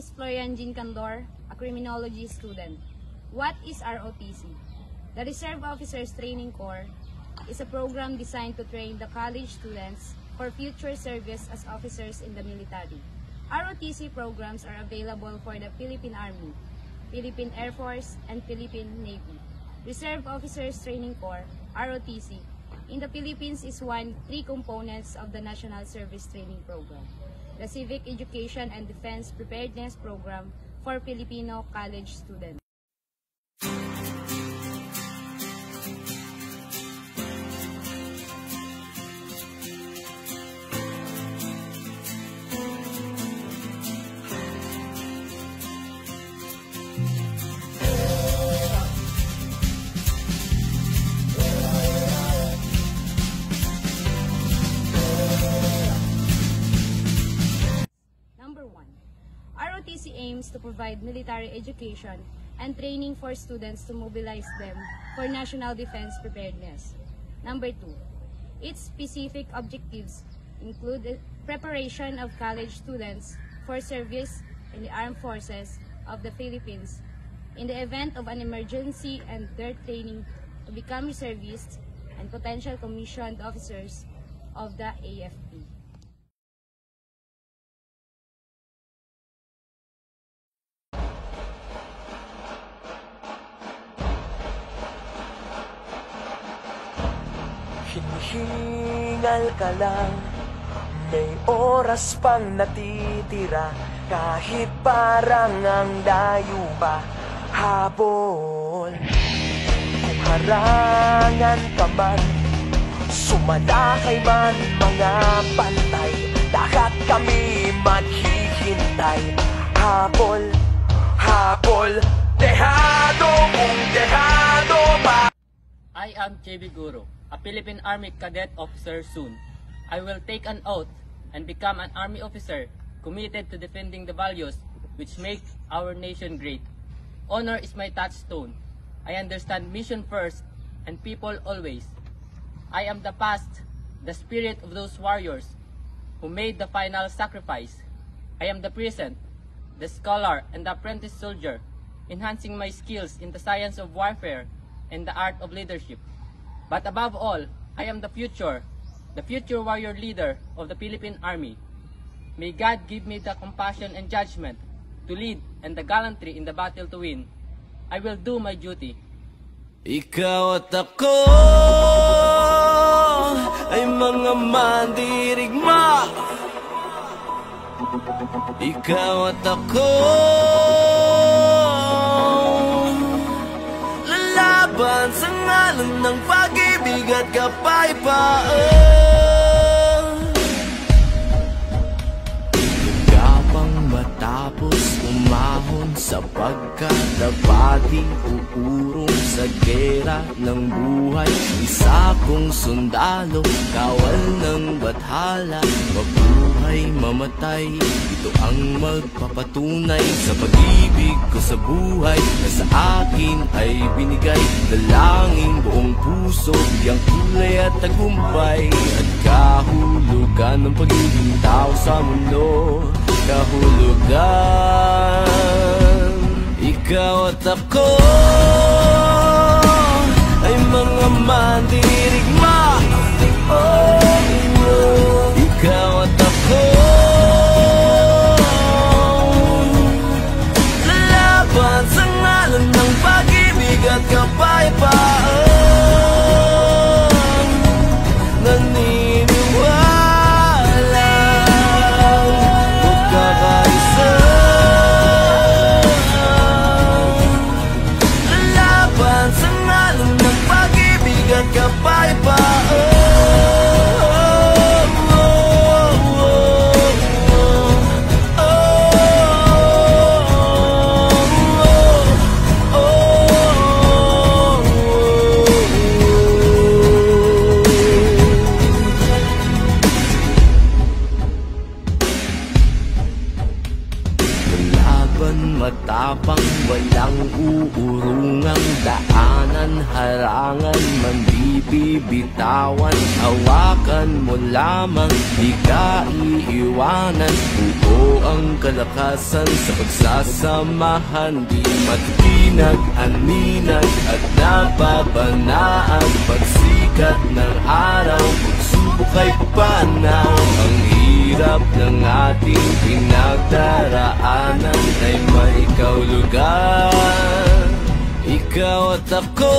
is Florian Jean Candor, a criminology student. What is ROTC? The Reserve Officers Training Corps is a program designed to train the college students for future service as officers in the military. ROTC programs are available for the Philippine Army, Philippine Air Force, and Philippine Navy. Reserve Officers Training Corps, ROTC, in the Philippines is three components of the National Service Training Program, the Civic Education and Defense Preparedness Program for Filipino college students. ROTC aims to provide military education and training for students to mobilize them for national defense preparedness. Number 2, its specific objectives include the preparation of college students for service in the armed forces of the Philippines in the event of an emergency, and their training to become reservists and potential commissioned officers of the AFP. Hinihingal ka lang, may oras pang natitira, kahit parang ang layo pa habol. Kung harangan ka man, sumalakay man mga bantay, lahat kami maghihintay. Habol, habol, dehado kung dehado pa. I am JB Guro, a Philippine Army Cadet Officer soon. I will take an oath and become an Army officer committed to defending the values which make our nation great. Honor is my touchstone. I understand mission first and people always. I am the past, the spirit of those warriors who made the final sacrifice. I am the present, the scholar and the apprentice soldier, enhancing my skills in the science of warfare and the art of leadership. But above all, I am the future warrior leader of the Philippine Army. May God give me the compassion and judgment to lead and the gallantry in the battle to win. I will do my duty. Ikaw at ako ay mga mandirigma. Ikaw at ako lalaban sa ngalan ng pag-ibig at kapayapaan. Gapang matapos umahon sa pagkadabati, uurong sa gera ng buhay. Isa kong sundalo, kawal ng bathala, mabuhay mamatay. Ito ang magpapatunay sa pag-ibig ko sa buhay na sa akin ay binigay. Dalangin buong puso, biyang kulay at tagumpay, at kahulugan ng pagiging tao sa mundo. Kahulugan, ikaw at ako ay mga mandirigma. Ikaw at ako lalaban sa ngalan ng pag-ibig at kapayapaan. Naniniwala magkakaisa, lalaban sa ngalan ng pag-ibig at kapayapaan. Matapang, walang uurungang daanan, harangan man di di bibitawan. Hawakan mo lamang, di ka iiwanan. Buo ang kalakasan sa pagsasamahan. Di matinag, aninag at nababanaan. Pagsikat ng araw, pagsubok ay panaw. Ang hirap ng ating pinagdaraanan ay may kaulugan. Ikaw at ako